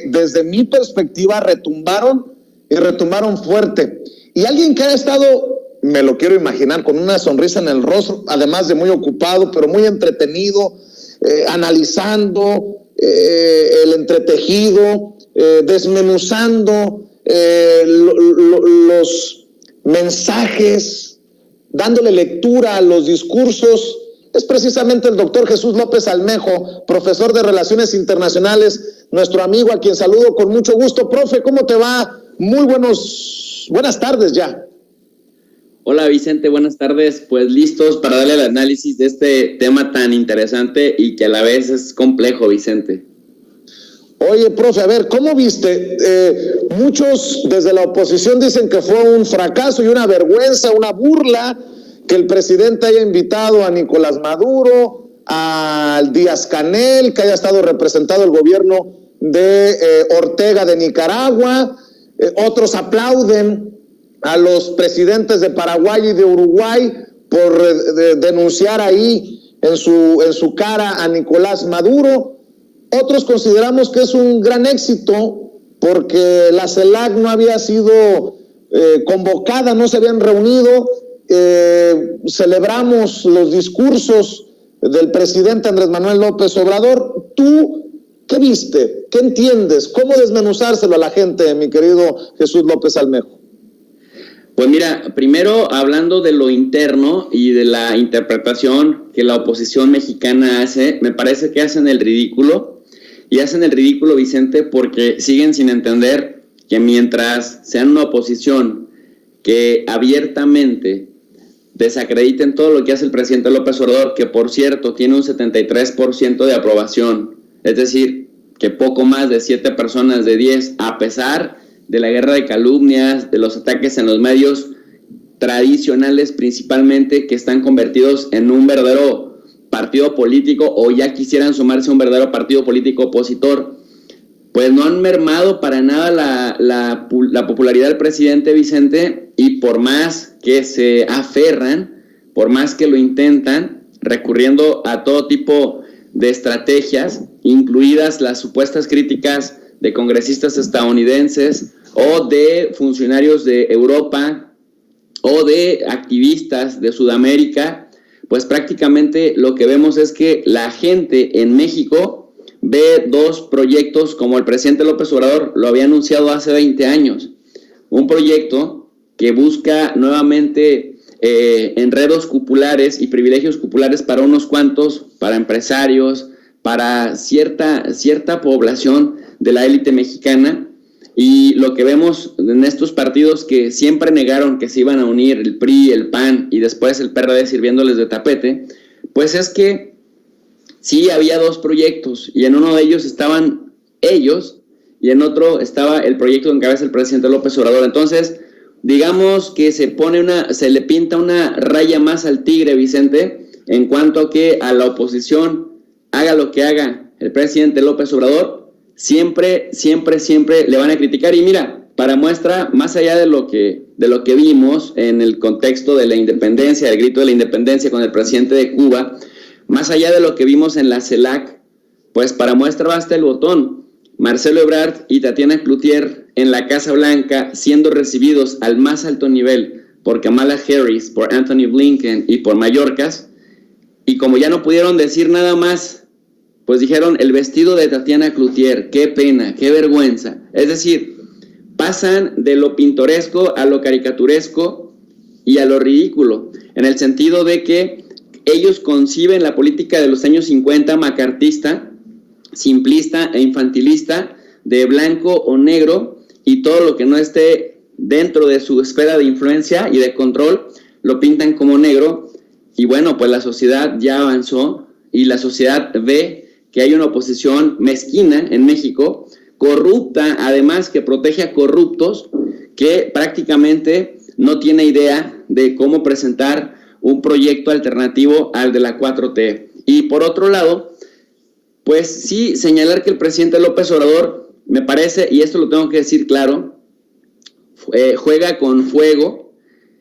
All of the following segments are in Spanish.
desde mi perspectiva retumbaron y retumbaron fuerte. Y alguien que ha estado, me lo quiero imaginar, con una sonrisa en el rostro, además de muy ocupado, pero muy entretenido, analizando el entretejido, desmenuzando los mensajes, dándole lectura a los discursos, es precisamente el doctor Jesús López Almejo, profesor de Relaciones Internacionales, nuestro amigo, a quien saludo con mucho gusto. Profe, ¿cómo te va? Muy buenas tardes ya. Hola Vicente, buenas tardes. Pues listos para darle el análisis de este tema tan interesante y que a la vez es complejo, Vicente. Oye, profe, a ver, ¿cómo viste? Muchos desde la oposición dicen que fue un fracaso y una vergüenza, una burla, que el presidente haya invitado a Nicolás Maduro, al Díaz-Canel, que haya estado representado el gobierno de Ortega de Nicaragua. Otros aplauden a los presidentes de Paraguay y de Uruguay por denunciar ahí en su cara a Nicolás Maduro. Otros consideramos que es un gran éxito porque la CELAC no había sido convocada, no se habían reunido. Celebramos los discursos del presidente Andrés Manuel López Obrador. ¿Tú qué viste? ¿Qué entiendes? ¿Cómo desmenuzárselo a la gente, mi querido Jesús López Almejo? Pues mira, primero hablando de lo interno y de la interpretación que la oposición mexicana hace, me parece que hacen el ridículo, y hacen el ridículo, Vicente, porque siguen sin entender que mientras sean una oposición que abiertamente desacrediten todo lo que hace el presidente López Obrador, que por cierto tiene un 73% de aprobación, es decir, que poco más de 7 personas de 10, a pesar de la guerra de calumnias, de los ataques en los medios tradicionales principalmente, que están convertidos en un verdadero partido político o ya quisieran sumarse a un verdadero partido político opositor, pues no han mermado para nada la popularidad del presidente, Vicente, y por más que se aferran, por más que lo intentan, recurriendo a todo tipo de estrategias, incluidas las supuestas críticas de congresistas estadounidenses o de funcionarios de Europa o de activistas de Sudamérica, pues prácticamente lo que vemos es que la gente en México ve dos proyectos como el presidente López Obrador lo había anunciado hace 20 años. Un proyecto que busca nuevamente enredos cupulares y privilegios cupulares para unos cuantos, para empresarios, para cierta población de la élite mexicana. Y lo que vemos en estos partidos que siempre negaron que se iban a unir, el PRI, el PAN y después el PRD sirviéndoles de tapete, pues es que sí había dos proyectos y en uno de ellos estaban ellos y en otro estaba el proyecto que encabeza el presidente López Obrador. Entonces, digamos que se le pinta una raya más al tigre, Vicente, en cuanto a que a la oposición haga lo que haga el presidente López Obrador, siempre le van a criticar. Y mira, para muestra, más allá de lo que vimos en el contexto de la independencia, el grito de la independencia con el presidente de Cuba, más allá de lo que vimos en la CELAC, pues para muestra basta el botón. Marcelo Ebrard y Tatiana Cloutier en la Casa Blanca siendo recibidos al más alto nivel por Kamala Harris, por Anthony Blinken y por Mayorkas, y como ya no pudieron decir nada más, pues dijeron el vestido de Tatiana Cloutier, qué pena, qué vergüenza. Es decir, pasan de lo pintoresco a lo caricaturesco y a lo ridículo, en el sentido de que ellos conciben la política de los años 50 macartista, simplista e infantilista, de blanco o negro, y todo lo que no esté dentro de su esfera de influencia y de control lo pintan como negro. Y bueno, pues la sociedad ya avanzó y la sociedad ve que hay una oposición mezquina en México, corrupta, además que protege a corruptos, que prácticamente no tiene idea de cómo presentar un proyecto alternativo al de la 4T. Y por otro lado, pues sí, señalar que el presidente López Obrador, me parece, y esto lo tengo que decir claro, juega con fuego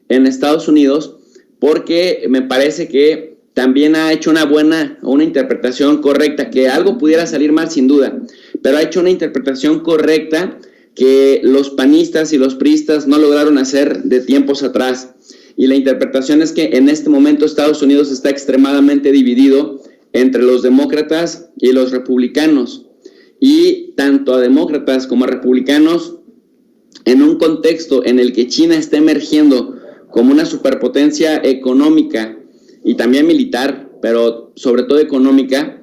en Estados Unidos, porque me parece que también ha hecho una interpretación correcta, que algo pudiera salir mal sin duda, pero ha hecho una interpretación correcta que los panistas y los priistas no lograron hacer de tiempos atrás. Y la interpretación es que en este momento Estados Unidos está extremadamente dividido entre los demócratas y los republicanos. Y tanto a demócratas como a republicanos, en un contexto en el que China está emergiendo como una superpotencia económica y también militar, pero sobre todo económica,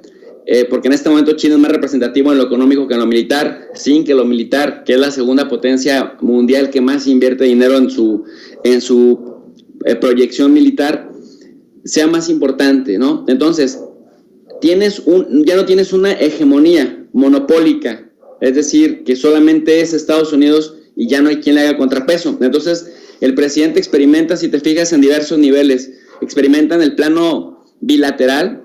porque en este momento China es más representativo en lo económico que en lo militar, sin que lo militar, que es la segunda potencia mundial que más invierte dinero en su proyección militar, sea más importante, ¿no? Entonces, ya no tienes una hegemonía monopólica, es decir, que solamente es Estados Unidos y ya no hay quien le haga contrapeso. Entonces, el presidente experimenta, si te fijas, en diversos niveles. Experimenta en el plano bilateral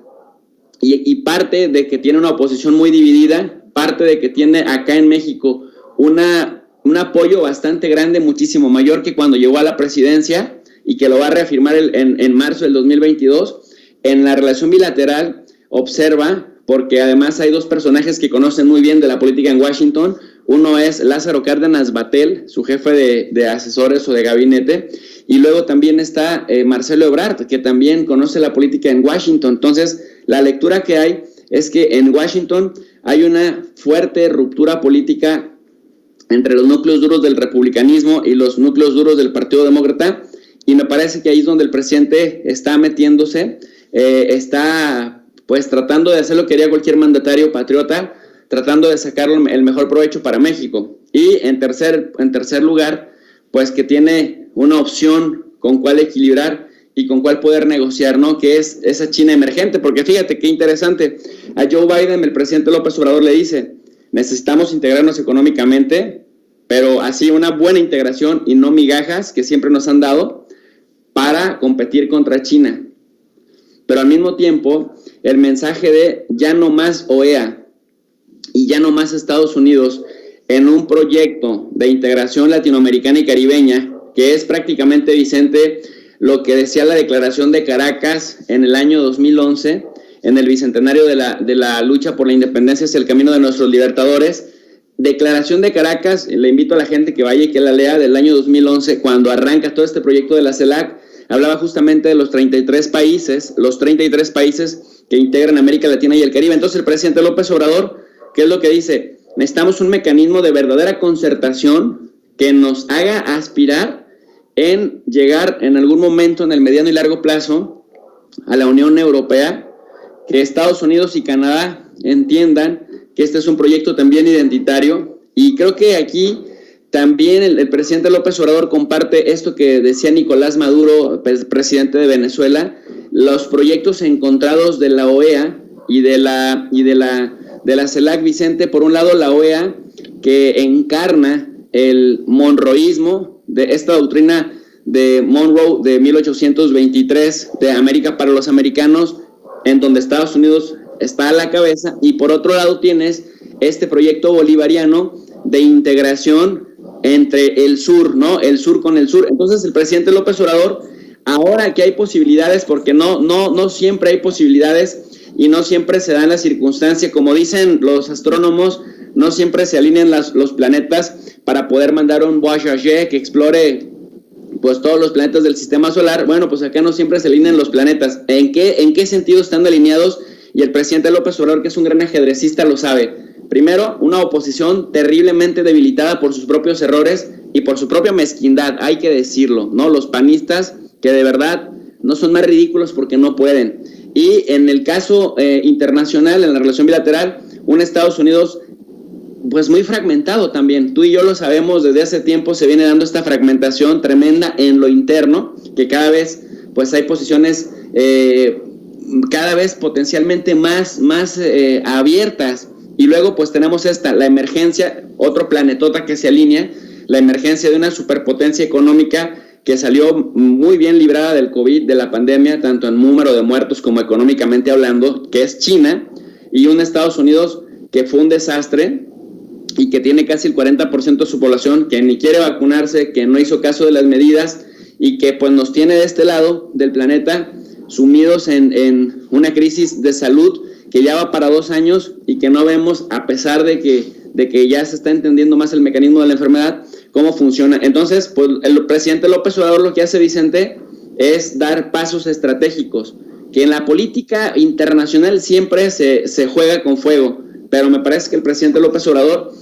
y parte de que tiene una oposición muy dividida, parte de que tiene acá en México un apoyo bastante grande, muchísimo mayor que cuando llegó a la presidencia y que lo va a reafirmar en marzo del 2022. En la relación bilateral observa, porque además hay dos personajes que conocen muy bien de la política en Washington. Uno es Lázaro Cárdenas Battel, su jefe de asesores o de gabinete, y luego también está Marcelo Ebrard, que también conoce la política en Washington. Entonces, la lectura que hay es que en Washington hay una fuerte ruptura política entre los núcleos duros del republicanismo y los núcleos duros del Partido Demócrata, y me parece que ahí es donde el presidente está metiéndose, está pues tratando de hacer lo que haría cualquier mandatario patriota, tratando de sacar el mejor provecho para México. Y en tercer lugar, pues que tiene una opción con cuál equilibrar y con cuál poder negociar, ¿no? Que es esa China emergente, porque fíjate qué interesante, a Joe Biden el presidente López Obrador le dice, necesitamos integrarnos económicamente, pero así una buena integración y no migajas que siempre nos han dado para competir contra China. Pero al mismo tiempo, el mensaje de ya no más OEA y ya no más Estados Unidos en un proyecto de integración latinoamericana y caribeña, que es prácticamente, Vicente, lo que decía la Declaración de Caracas en el año 2011, en el bicentenario de la lucha por la independencia hacia el camino de nuestros libertadores. Declaración de Caracas, le invito a la gente que vaya y que la lea, del año 2011, cuando arranca todo este proyecto de la CELAC, hablaba justamente de los 33 países que integran América Latina y el Caribe. Entonces el presidente López Obrador, ¿qué es lo que dice? Necesitamos un mecanismo de verdadera concertación que nos haga aspirar en llegar en algún momento en el mediano y largo plazo a la Unión Europea, que Estados Unidos y Canadá entiendan que este es un proyecto también identitario. Y creo que aquí también el presidente López Obrador comparte esto que decía Nicolás Maduro, presidente de Venezuela, los proyectos encontrados de la OEA y de la CELAC, Vicente. Por un lado, la OEA, que encarna el monroísmo, de esta doctrina de Monroe de 1823, de América para los americanos, en donde Estados Unidos está a la cabeza, y por otro lado tienes este proyecto bolivariano de integración entre el sur, ¿no? El sur con el sur. Entonces el presidente López Obrador, ahora que hay posibilidades, porque no siempre hay posibilidades y no siempre se dan las circunstancias, como dicen los astrónomos, no siempre se alinean los planetas para poder mandar un Voyager que explore pues todos los planetas del sistema solar. Bueno, pues acá no siempre se alinean los planetas. ¿En qué sentido están alineados? Y el presidente López Obrador, que es un gran ajedrecista, lo sabe. Primero, una oposición terriblemente debilitada por sus propios errores y por su propia mezquindad, hay que decirlo, ¿no? Los panistas que de verdad no son más ridículos porque no pueden. Y en el caso internacional, en la relación bilateral, un Estados Unidos pues muy fragmentado también. Tú y yo lo sabemos, desde hace tiempo se viene dando esta fragmentación tremenda en lo interno, que cada vez pues hay posiciones cada vez potencialmente más abiertas. Y luego pues tenemos la emergencia, otro planetota que se alinea, la emergencia de una superpotencia económica que salió muy bien librada del COVID, de la pandemia, tanto en número de muertos como económicamente hablando, que es China, y un Estados Unidos que fue un desastre y que tiene casi el 40% de su población que ni quiere vacunarse, que no hizo caso de las medidas y que pues nos tiene de este lado del planeta sumidos en una crisis de salud que ya va para 2 años y que no vemos, a pesar de que de que ya se está entendiendo más el mecanismo de la enfermedad, cómo funciona. Entonces, pues el presidente López Obrador lo que hace, Vicente, es dar pasos estratégicos, que en la política internacional siempre se juega con fuego, pero me parece que el presidente López Obrador,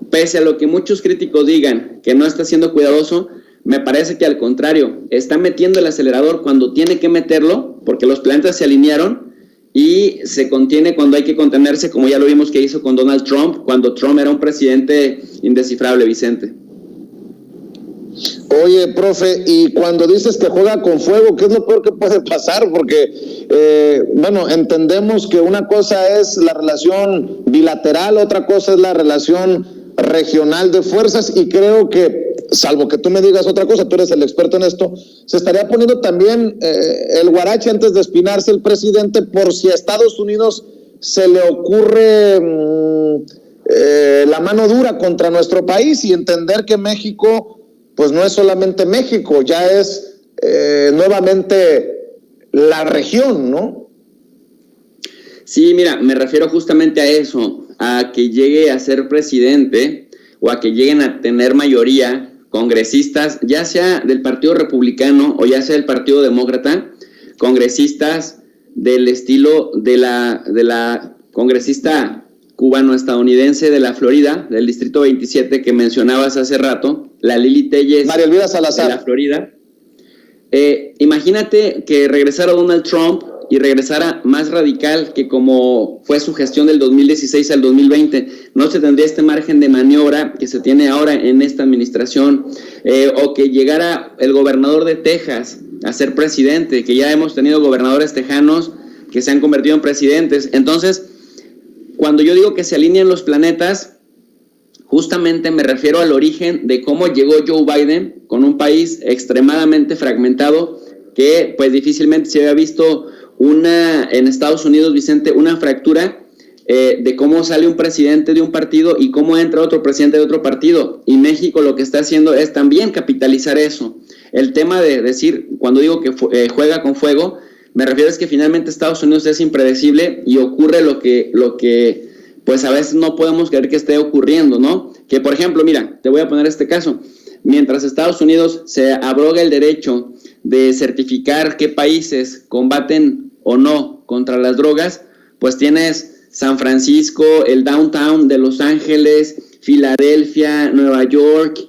pese a lo que muchos críticos digan, que no está siendo cuidadoso, me parece que al contrario, está metiendo el acelerador cuando tiene que meterlo, porque los planetas se alinearon, y se contiene cuando hay que contenerse, como ya lo vimos que hizo con Donald Trump, cuando Trump era un presidente indescifrable, Vicente. Oye, profe, y cuando dices que juega con fuego, ¿qué es lo peor que puede pasar? Porque, bueno, entendemos que una cosa es la relación bilateral, otra cosa es la relación regional de fuerzas, y creo que, salvo que tú me digas otra cosa, tú eres el experto en esto, se estaría poniendo también el guarache antes de espinarse el presidente, por si a Estados Unidos se le ocurre la mano dura contra nuestro país, y entender que México pues no es solamente México, ya es nuevamente la región, ¿no? Sí, mira, me refiero justamente a eso, a que llegue a ser presidente o a que lleguen a tener mayoría congresistas, ya sea del Partido Republicano o ya sea del Partido Demócrata, congresistas del estilo de la congresista cubano-estadounidense de la Florida, del Distrito 27 que mencionabas hace rato, la Lili Telles, María Elvira Salazar, de la Florida. Imagínate que regresara Donald Trump y regresara más radical que como fue su gestión del 2016 al 2020. No se tendría este margen de maniobra que se tiene ahora en esta administración, o que llegara el gobernador de Texas a ser presidente, que ya hemos tenido gobernadores tejanos que se han convertido en presidentes. Entonces, cuando yo digo que se alinean los planetas, justamente me refiero al origen de cómo llegó Joe Biden con un país extremadamente fragmentado, que pues difícilmente se había visto en Estados Unidos, Vicente, una fractura de cómo sale un presidente de un partido y cómo entra otro presidente de otro partido. Y México lo que está haciendo es también capitalizar eso. El tema de decir, cuando digo que juega con fuego, me refiero es que finalmente Estados Unidos es impredecible y ocurre lo que pues a veces no podemos creer que esté ocurriendo, ¿no? Que por ejemplo, mira, te voy a poner este caso. Mientras Estados Unidos se abroga el derecho de certificar qué países combaten o no contra las drogas, pues tienes San Francisco, el downtown de Los Ángeles, Filadelfia, Nueva York,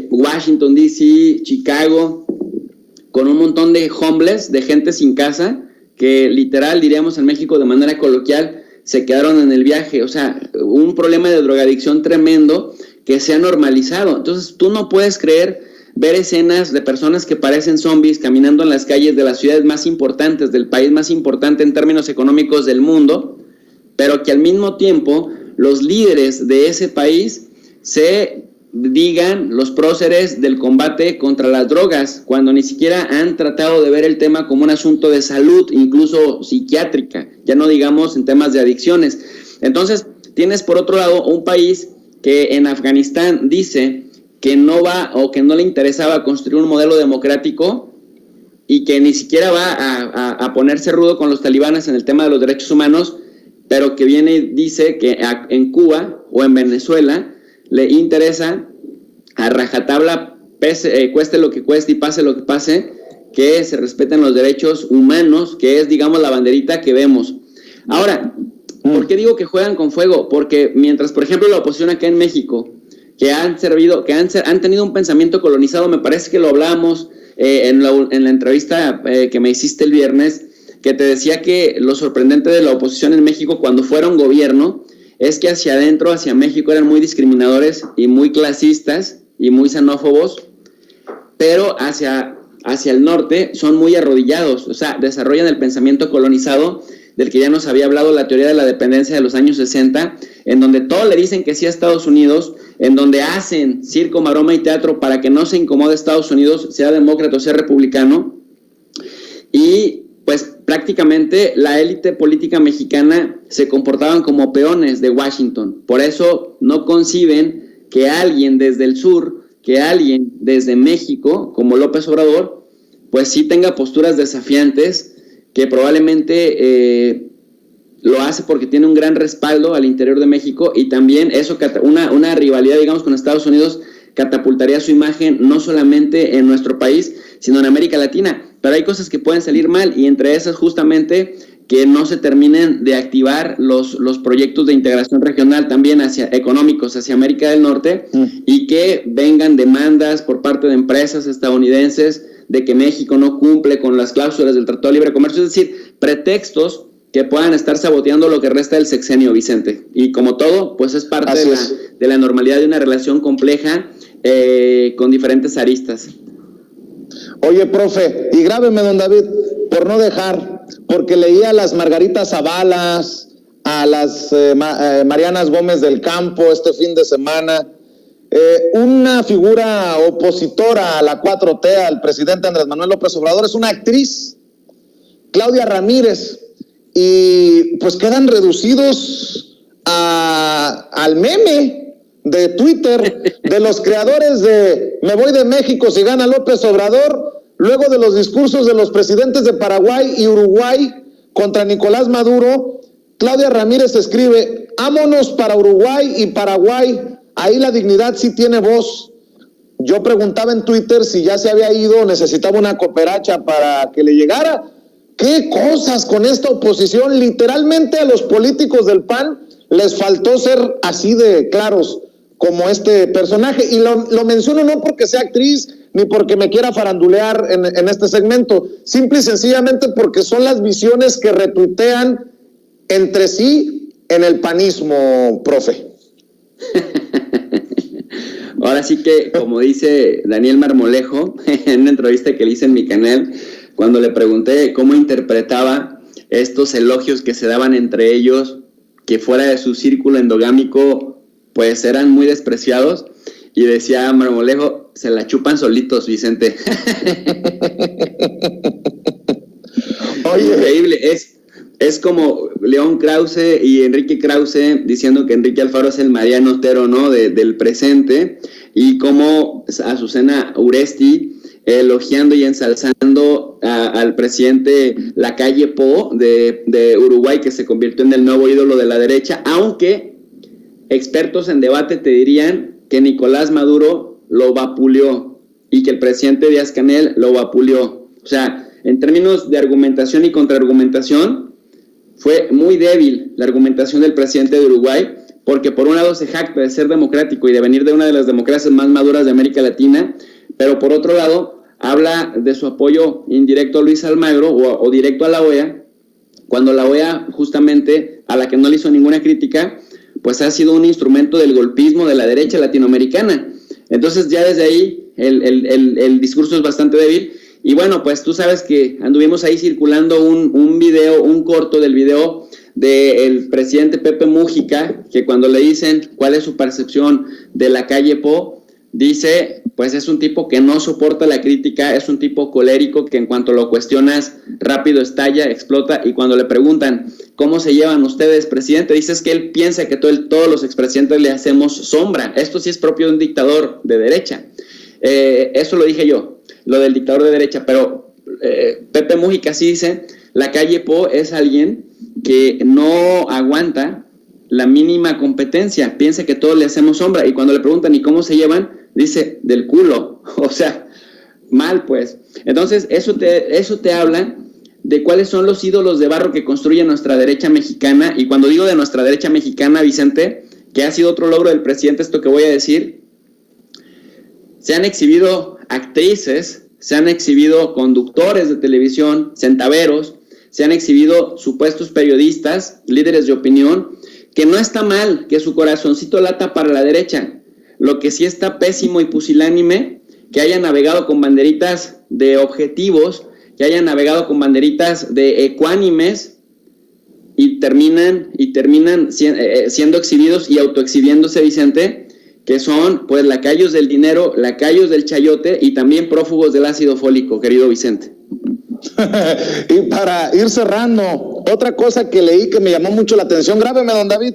Washington D.C., Chicago, con un montón de homeless, de gente sin casa, que literal, diríamos en México de manera coloquial, se quedaron en el viaje. O sea, un problema de drogadicción tremendo que se ha normalizado. Entonces, tú no puedes ver escenas de personas que parecen zombies caminando en las calles de las ciudades más importantes, del país más importante en términos económicos del mundo, pero que al mismo tiempo los líderes de ese país se digan los próceres del combate contra las drogas, cuando ni siquiera han tratado de ver el tema como un asunto de salud, incluso psiquiátrica, ya no digamos en temas de adicciones. Entonces, tienes por otro lado un país que en Afganistán dice que no va o que no le interesaba construir un modelo democrático y que ni siquiera va a ponerse rudo con los talibanes en el tema de los derechos humanos, pero que viene y dice que en Cuba o en Venezuela le interesa a rajatabla, cueste lo que cueste y pase lo que pase, que se respeten los derechos humanos, que es, digamos, la banderita que vemos. Ahora, ¿por qué digo que juegan con fuego? Porque mientras, por ejemplo, la oposición acá en México, que han tenido un pensamiento colonizado, me parece que lo hablábamos en la entrevista que me hiciste el viernes, que te decía que lo sorprendente de la oposición en México cuando fueron gobierno es que hacia adentro, hacia México, eran muy discriminadores y muy clasistas y muy xenófobos, pero hacia el norte son muy arrodillados, o sea, desarrollan el pensamiento colonizado del que ya nos había hablado la teoría de la dependencia de los años 60, en donde todo le dicen que sí a Estados Unidos, en donde hacen circo, maroma y teatro para que no se incomode Estados Unidos, sea demócrata o sea republicano, y pues prácticamente la élite política mexicana se comportaban como peones de Washington. Por eso no conciben que alguien desde el sur, que alguien desde México, como López Obrador, pues sí tenga posturas desafiantes que probablemente lo hace porque tiene un gran respaldo al interior de México, y también eso, una rivalidad, digamos, con Estados Unidos catapultaría su imagen no solamente en nuestro país, sino en América Latina. Pero hay cosas que pueden salir mal, y entre esas justamente que no se terminen de activar los proyectos de integración regional también económicos hacia América del Norte, y que vengan demandas por parte de empresas estadounidenses de que México no cumple con las cláusulas del Tratado de Libre Comercio, es decir, pretextos que puedan estar saboteando lo que resta del sexenio, Vicente. Y como todo, pues es parte de la normalidad de una relación compleja con diferentes aristas. Oye, profe, y grábeme, don David, por no dejar, porque leía a las Margaritas Zabalas, a las Marianas Gómez del Campo este fin de semana, una figura opositora a la 4T, al presidente Andrés Manuel López Obrador, es una actriz, Claudia Ramírez, y pues quedan reducidos al meme de Twitter de los creadores de Me voy de México si gana López Obrador, luego de los discursos de los presidentes de Paraguay y Uruguay contra Nicolás Maduro. Claudia Ramírez escribe: ámonos para Uruguay y Paraguay, ahí la dignidad sí tiene voz. Yo preguntaba en Twitter si ya se había ido o necesitaba una cooperacha para que le llegara. ¿Qué cosas con esta oposición? Literalmente a los políticos del PAN les faltó ser así de claros como este personaje. Y lo menciono no porque sea actriz ni porque me quiera farandulear en este segmento, simple y sencillamente porque son las visiones que retuitean entre sí en el panismo, profe. Ahora sí que, como dice Daniel Marmolejo en una entrevista que le hice en mi canal, cuando le pregunté cómo interpretaba estos elogios que se daban entre ellos, que fuera de su círculo endogámico, pues eran muy despreciados, y decía Marmolejo: se la chupan solitos, Vicente. Oye, increíble, es como León Krause y Enrique Krause diciendo que Enrique Alfaro es el Mariano Otero, ¿no?, del presente, y como Azucena Uresti elogiando y ensalzando al presidente Lacalle Pou de Uruguay, que se convirtió en el nuevo ídolo de la derecha, aunque expertos en debate te dirían que Nicolás Maduro lo vapuleó y que el presidente Díaz-Canel lo vapuleó. O sea, en términos de argumentación y contraargumentación, fue muy débil la argumentación del presidente de Uruguay, porque por un lado se jacta de ser democrático y de venir de una de las democracias más maduras de América Latina, pero por otro lado habla de su apoyo indirecto a Luis Almagro o directo a la OEA, cuando la OEA, justamente, a la que no le hizo ninguna crítica, pues ha sido un instrumento del golpismo de la derecha latinoamericana. Entonces ya desde ahí el discurso es bastante débil. Y bueno, pues tú sabes que anduvimos ahí circulando un video, un corto del video del presidente Pepe Mújica, que cuando le dicen cuál es su percepción de Lacalle Pou, dice, pues es un tipo que no soporta la crítica, es un tipo colérico que en cuanto lo cuestionas rápido estalla, explota, y cuando le preguntan ¿cómo se llevan ustedes, presidente?, dice que él piensa que todos los expresidentes le hacemos sombra. Esto sí es propio de un dictador de derecha. Eso lo dije yo, lo del dictador de derecha, pero Pepe Mújica sí dice: Lacalle Pou es alguien que no aguanta la mínima competencia, piensa que todos le hacemos sombra, y cuando le preguntan ¿y cómo se llevan?, dice: del culo. O sea, mal pues. Entonces eso te habla de cuáles son los ídolos de barro que construye nuestra derecha mexicana. Y cuando digo de nuestra derecha mexicana, Vicente, que ha sido otro logro del presidente, esto que voy a decir, se han exhibido actrices, se han exhibido conductores de televisión, centaveros, se han exhibido supuestos periodistas, líderes de opinión, que no está mal que su corazoncito lata para la derecha. Lo que sí está pésimo y pusilánime, que hayan navegado con banderitas de objetivos, que hayan navegado con banderitas de ecuánimes y terminan siendo exhibidos y autoexhibiéndose, Vicente, que son pues lacayos del dinero, lacayos del chayote y también prófugos del ácido fólico, querido Vicente. Y para ir cerrando, otra cosa que leí que me llamó mucho la atención, grábeme, don David,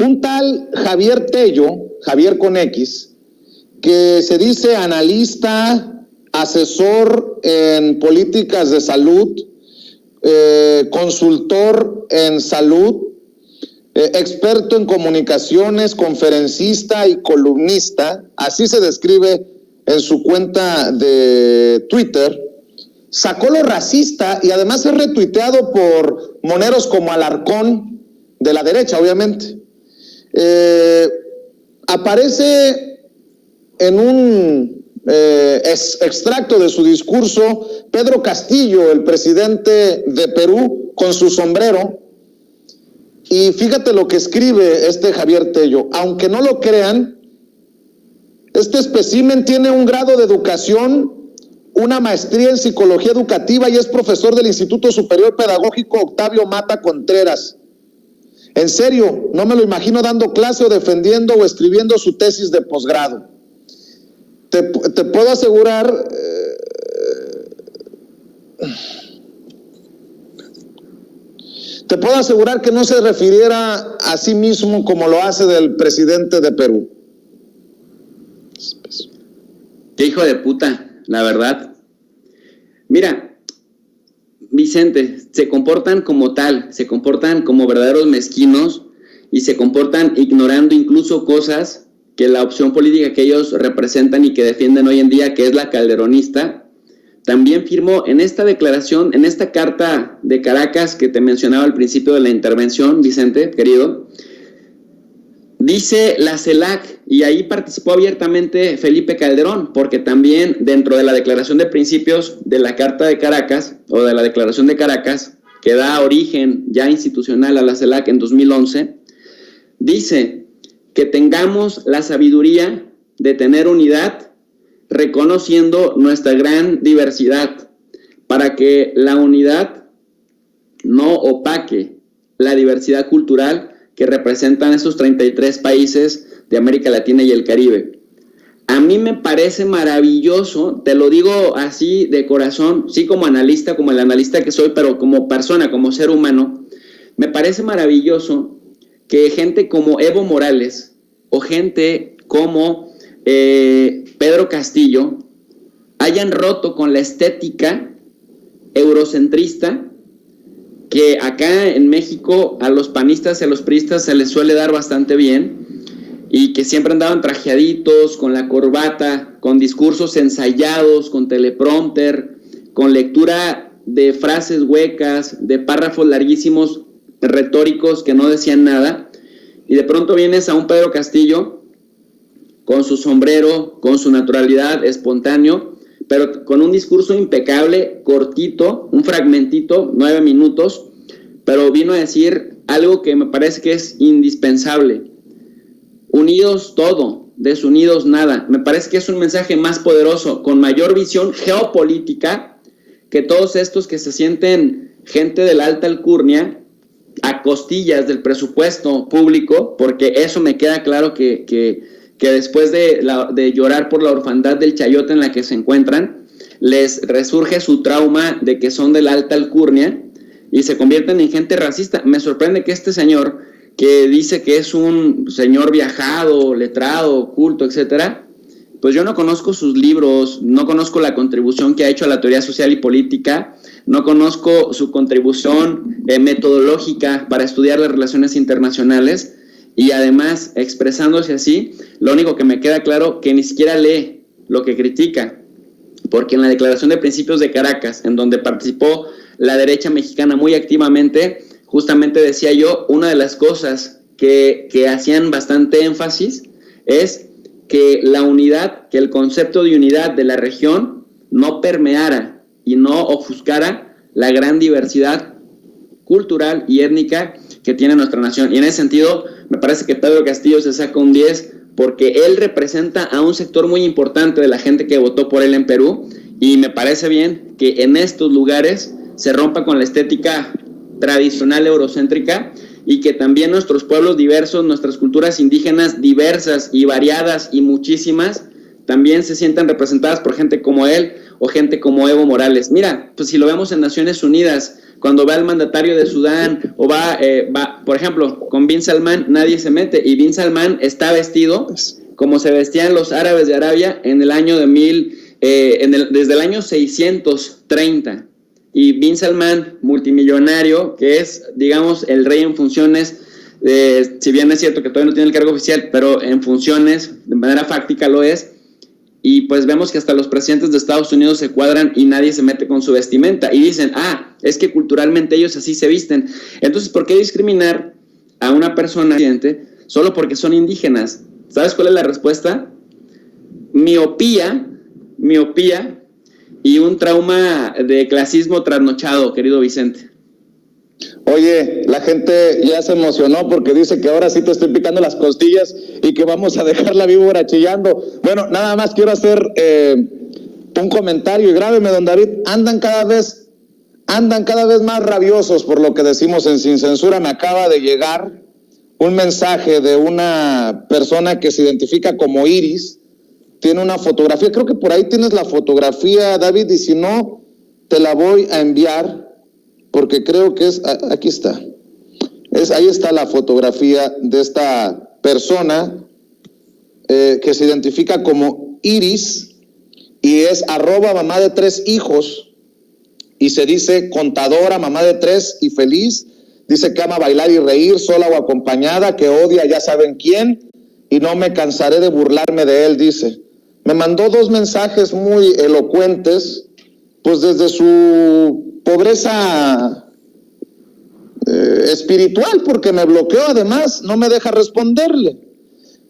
un tal Javier Tello, Javier con X, que se dice analista, asesor en políticas de salud, consultor en salud, experto en comunicaciones, conferencista y columnista, así se describe en su cuenta de Twitter, sacó lo racista y además es retuiteado por moneros como Alarcón, de la derecha, obviamente. Aparece en un extracto de su discurso Pedro Castillo, el presidente de Perú, con su sombrero. Y fíjate lo que escribe Javier Tello. Aunque no lo crean, este espécimen tiene un grado de educación, una maestría en psicología educativa y es profesor del Instituto Superior Pedagógico Octavio Mata Contreras. En serio, no me lo imagino dando clase o defendiendo o escribiendo su tesis de posgrado. Te puedo asegurar... Te puedo asegurar que no se refiriera a sí mismo como lo hace del presidente de Perú. Qué hijo de puta, la verdad. Mira, Vicente, se comportan como tal, se comportan como verdaderos mezquinos y se comportan ignorando incluso cosas que la opción política que ellos representan y que defienden hoy en día, que es la calderonista, también firmó en esta declaración, en esta carta de Caracas que te mencionaba al principio de la intervención, Vicente, querido. Dice la CELAC, y ahí participó abiertamente Felipe Calderón, porque también dentro de la declaración de principios de la Carta de Caracas, o de la Declaración de Caracas, que da origen ya institucional a la CELAC en 2011, dice que tengamos la sabiduría de tener unidad, reconociendo nuestra gran diversidad, para que la unidad no opaque la diversidad cultural que representan esos 33 países de América Latina y el Caribe. A mí me parece maravilloso, te lo digo así de corazón, sí como analista, como el analista que soy, pero como persona, como ser humano, me parece maravilloso que gente como Evo Morales o gente como Pedro Castillo hayan roto con la estética eurocentrista que acá en México a los panistas y a los priistas se les suele dar bastante bien, y que siempre andaban trajeaditos, con la corbata, con discursos ensayados, con teleprompter, con lectura de frases huecas, de párrafos larguísimos, retóricos que no decían nada, y de pronto vienes a un Pedro Castillo con su sombrero, con su naturalidad, espontáneo, pero con un discurso impecable, cortito, un fragmentito, 9 minutos, pero vino a decir algo que me parece que es indispensable. Unidos todo, desunidos nada. Me parece que es un mensaje más poderoso, con mayor visión geopolítica, que todos estos que se sienten gente de la alta alcurnia, a costillas del presupuesto público, porque eso me queda claro que después de llorar por la orfandad del chayote en la que se encuentran, les resurge su trauma de que son de la alta alcurnia y se convierten en gente racista. Me sorprende que este señor, que dice que es un señor viajado, letrado, culto, etcétera, pues yo no conozco sus libros, no conozco la contribución que ha hecho a la teoría social y política, no conozco su contribución metodológica para estudiar las relaciones internacionales, y además, expresándose así, lo único que me queda claro que ni siquiera lee lo que critica, porque en la Declaración de Principios de Caracas, en donde participó la derecha mexicana muy activamente, justamente decía yo, una de las cosas que hacían bastante énfasis es que la unidad, que el concepto de unidad de la región no permeara y no ofuscara la gran diversidad cultural y étnica que tiene nuestra nación. Y en ese sentido, me parece que Pedro Castillo se saca un 10 porque él representa a un sector muy importante de la gente que votó por él en Perú, y me parece bien que en estos lugares se rompa con la estética tradicional eurocéntrica y que también nuestros pueblos diversos, nuestras culturas indígenas diversas y variadas y muchísimas, también se sientan representadas por gente como él o gente como Evo Morales. Mira, pues si lo vemos en Naciones Unidas, cuando va el mandatario de Sudán o va, por ejemplo, con Bin Salman, nadie se mete, y Bin Salman está vestido como se vestían los árabes de Arabia en el año desde el año 630, y Bin Salman, multimillonario, que es, digamos, el rey en funciones, si bien es cierto que todavía no tiene el cargo oficial, pero en funciones, de manera fáctica lo es, y pues vemos que hasta los presidentes de Estados Unidos se cuadran y nadie se mete con su vestimenta, y dicen, es que culturalmente ellos así se visten. Entonces, ¿por qué discriminar a una persona solo porque son indígenas? ¿Sabes cuál es la respuesta? Miopía y un trauma de clasismo trasnochado, querido Vicente. Oye, la gente ya se emocionó porque dice que ahora sí te estoy picando las costillas y que vamos a dejar la víbora chillando. Bueno, nada más quiero hacer un comentario y grábeme, don David. Andan cada vez más rabiosos por lo que decimos en Sin Censura. Me acaba de llegar un mensaje de una persona que se identifica como Iris. Tiene una fotografía, creo que por ahí tienes la fotografía, David, y si no, te la voy a enviar, porque creo que aquí está. Ahí está la fotografía de esta persona que se identifica como Iris y es @mamá de 3 hijos y se dice contadora, mamá de 3 y feliz. Dice que ama bailar y reír, sola o acompañada, que odia ya saben quién y no me cansaré de burlarme de él, dice. Me mandó 2 mensajes muy elocuentes, pues desde su pobreza espiritual, porque me bloqueó además, no me deja responderle.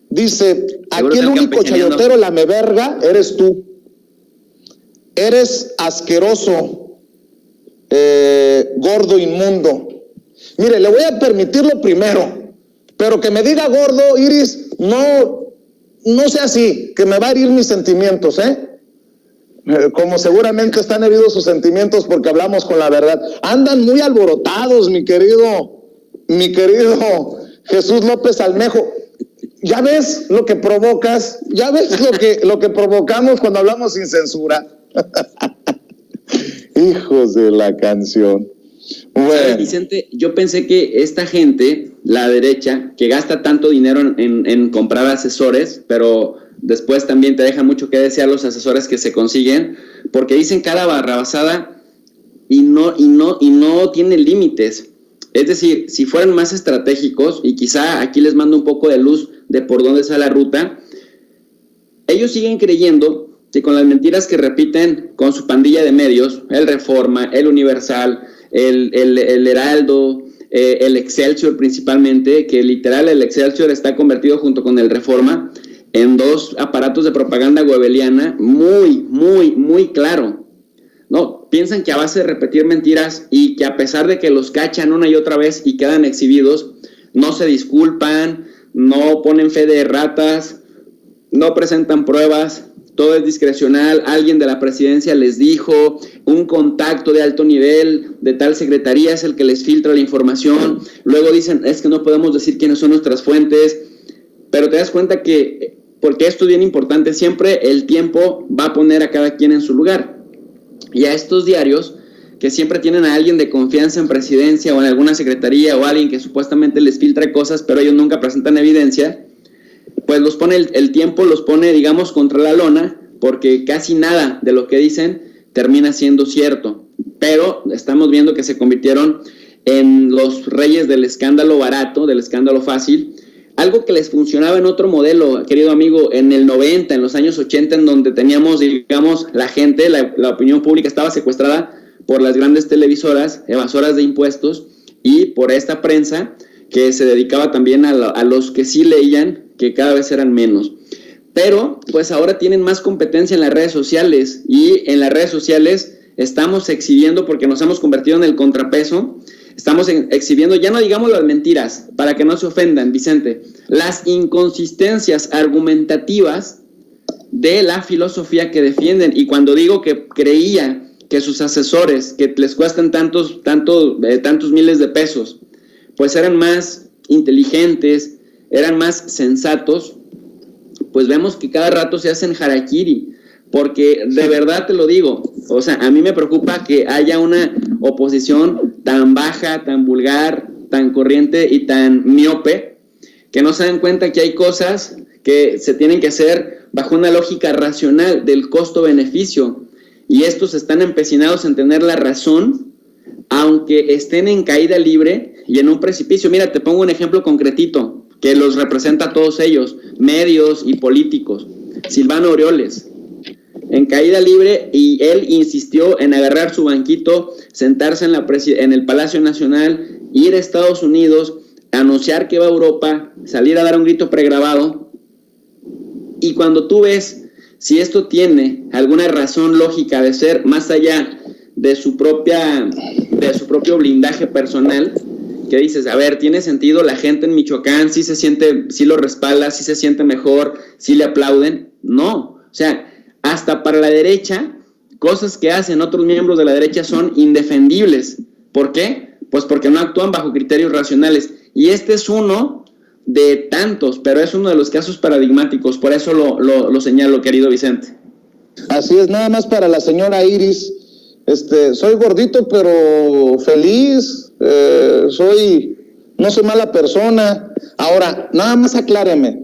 Dice, aquí el único chayotero lameverga eres tú. Eres asqueroso, gordo, inmundo. Mire, le voy a permitir lo primero, pero que me diga gordo, Iris, no sea así, que me va a herir mis sentimientos, como seguramente están heridos sus sentimientos porque hablamos con la verdad. Andan muy alborotados, mi querido Jesús López Almejo. Ya ves lo que provocas, ya ves lo que provocamos cuando hablamos sin censura. Hijos de la canción. Bueno. Vicente, yo pensé que esta gente, la derecha, que gasta tanto dinero en comprar asesores, pero después también te deja mucho que desear los asesores que se consiguen, porque dicen cada barrabasada y no tienen límites. Es decir, si fueran más estratégicos, y quizá aquí les mando un poco de luz de por dónde está la ruta, ellos siguen creyendo que con las mentiras que repiten con su pandilla de medios, el Reforma, el Universal, el Heraldo, el Excelsior principalmente, que literal el Excelsior está convertido junto con el Reforma en 2 aparatos de propaganda goebbeliana muy claro, ¿no? Piensan que a base de repetir mentiras y que a pesar de que los cachan una y otra vez y quedan exhibidos, no se disculpan, no ponen fe de ratas, no presentan pruebas, todo es discrecional, alguien de la presidencia les dijo, un contacto de alto nivel de tal secretaría es el que les filtra la información, luego dicen, es que no podemos decir quiénes son nuestras fuentes, pero te das cuenta que, porque esto es bien importante, siempre el tiempo va a poner a cada quien en su lugar, y a estos diarios, que siempre tienen a alguien de confianza en presidencia o en alguna secretaría o alguien que supuestamente les filtra cosas, pero ellos nunca presentan evidencia, pues los pone el tiempo, los pone, digamos, contra la lona, porque casi nada de lo que dicen termina siendo cierto. Pero estamos viendo que se convirtieron en los reyes del escándalo barato, del escándalo fácil. Algo que les funcionaba en otro modelo, querido amigo, en el 90, en los años 80, en donde teníamos, digamos, la gente, la opinión pública estaba secuestrada por las grandes televisoras, evasoras de impuestos, y por esta prensa que se dedicaba también a los que sí leían, que cada vez eran menos. Pero pues ahora tienen más competencia en las redes sociales, y en las redes sociales estamos exhibiendo, porque nos hemos convertido en el contrapeso, estamos exhibiendo, ya no digamos las mentiras, para que no se ofendan, Vicente, las inconsistencias argumentativas de la filosofía que defienden. Y cuando digo que creía que sus asesores, que les cuestan tantos miles de pesos, pues eran más inteligentes, eran más sensatos, pues vemos que cada rato se hacen harakiri, porque de verdad te lo digo, o sea, a mí me preocupa que haya una oposición tan baja, tan vulgar, tan corriente y tan miope, que no se dan cuenta que hay cosas que se tienen que hacer bajo una lógica racional del costo-beneficio, y estos están empecinados en tener la razón, aunque estén en caída libre y en un precipicio. Mira, te pongo un ejemplo concretito que los representa a todos ellos, medios y políticos. Silvano Aureoles, en caída libre, y él insistió en agarrar su banquito, sentarse en el Palacio Nacional, ir a Estados Unidos, anunciar que va a Europa, salir a dar un grito pregrabado. Y cuando tú ves si esto tiene alguna razón lógica de ser más allá de su propio blindaje personal, que dices, a ver, tiene sentido, la gente en Michoacán sí se siente, sí lo respalda, sí se siente mejor, sí le aplauden. No, o sea, hasta para la derecha, cosas que hacen otros miembros de la derecha son indefendibles. ¿Por qué? Pues porque no actúan bajo criterios racionales. Y este es uno de tantos, pero es uno de los casos paradigmáticos. Por eso lo señalo, querido Vicente. Así es, nada más para la señora Iris. Soy gordito, pero feliz. No soy mala persona. Ahora, nada más acláreme.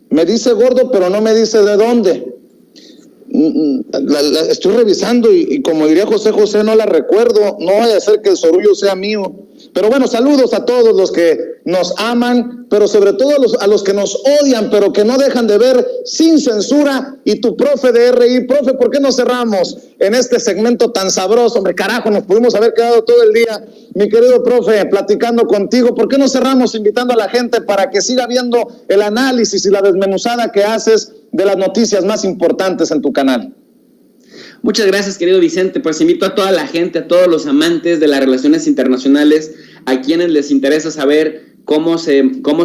Me dice gordo, pero no me dice de dónde. La estoy revisando y como diría José José, no la recuerdo. No vaya a ser que el sorullo sea mío. Pero bueno, saludos a todos los que nos aman, pero sobre todo a los que nos odian, pero que no dejan de ver Sin Censura. Y tu profe de RI, profe, ¿por qué no cerramos en este segmento tan sabroso? Hombre, carajo, nos pudimos haber quedado todo el día, mi querido profe, platicando contigo. ¿Por qué no cerramos invitando a la gente para que siga viendo el análisis y la desmenuzada que haces de las noticias más importantes en tu canal? Muchas gracias, querido Vicente. Pues invito a toda la gente, a todos los amantes de las relaciones internacionales, a quienes les interesa saber cómo se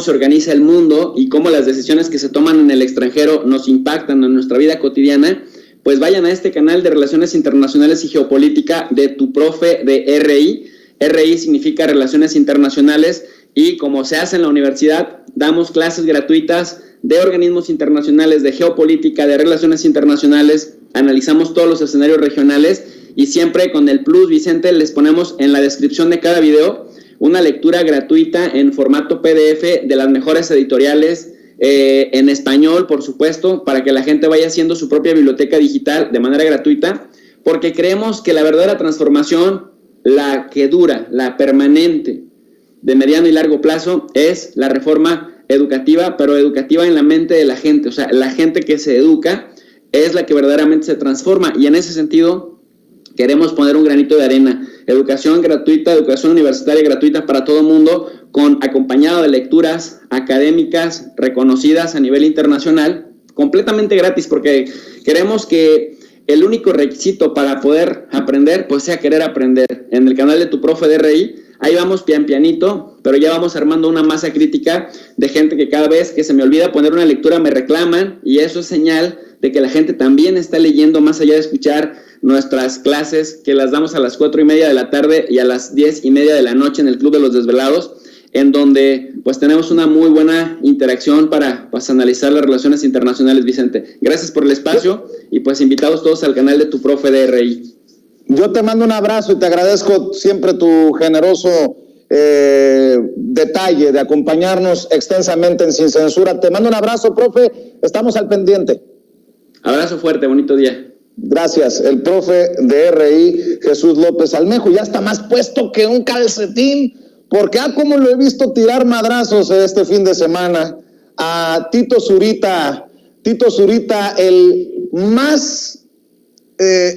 organiza el mundo y cómo las decisiones que se toman en el extranjero nos impactan en nuestra vida cotidiana, pues vayan a este canal de Relaciones Internacionales y Geopolítica de tu profe de RI. RI significa Relaciones Internacionales, y como se hace en la universidad, damos clases gratuitas de organismos internacionales, de geopolítica, de relaciones internacionales, analizamos todos los escenarios regionales, y siempre con el plus, Vicente, les ponemos en la descripción de cada video una lectura gratuita en formato PDF de las mejores editoriales, en español, por supuesto, para que la gente vaya haciendo su propia biblioteca digital de manera gratuita, porque creemos que la verdadera transformación, la que dura, la permanente, de mediano y largo plazo, es la reforma educativa, pero educativa en la mente de la gente. O sea, la gente que se educa es la que verdaderamente se transforma, y en ese sentido queremos poner un granito de arena. Educación gratuita, educación universitaria gratuita para todo el mundo, acompañado de lecturas académicas reconocidas a nivel internacional, completamente gratis, porque queremos que el único requisito para poder aprender, pues sea querer aprender. En el canal de tu profe de RI, ahí vamos pianito, pero ya vamos armando una masa crítica de gente que cada vez que se me olvida poner una lectura me reclaman, y eso es señal de que la gente también está leyendo, más allá de escuchar nuestras clases que las damos a las 4:30 de la tarde y a las 10:30 de la noche en el Club de los Desvelados, en donde pues tenemos una muy buena interacción para pues analizar las relaciones internacionales, Vicente. Gracias por el espacio, y pues invitados todos al canal de tu profe de RI. Yo te mando un abrazo y te agradezco siempre tu generoso detalle de acompañarnos extensamente en Sin Censura. Te mando un abrazo, profe, estamos al pendiente. Abrazo fuerte, bonito día. Gracias, el profe de RI, Jesús López Almejo, ya está más puesto que un calcetín, porque como lo he visto tirar madrazos este fin de semana a Tito Zurita, el más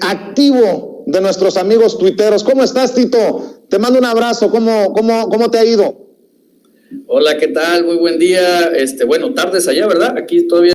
activo de nuestros amigos tuiteros. ¿Cómo estás, Tito? Te mando un abrazo. ¿Cómo te ha ido? Hola, ¿qué tal? Muy buen día. Bueno, tardes allá, ¿verdad? Aquí todavía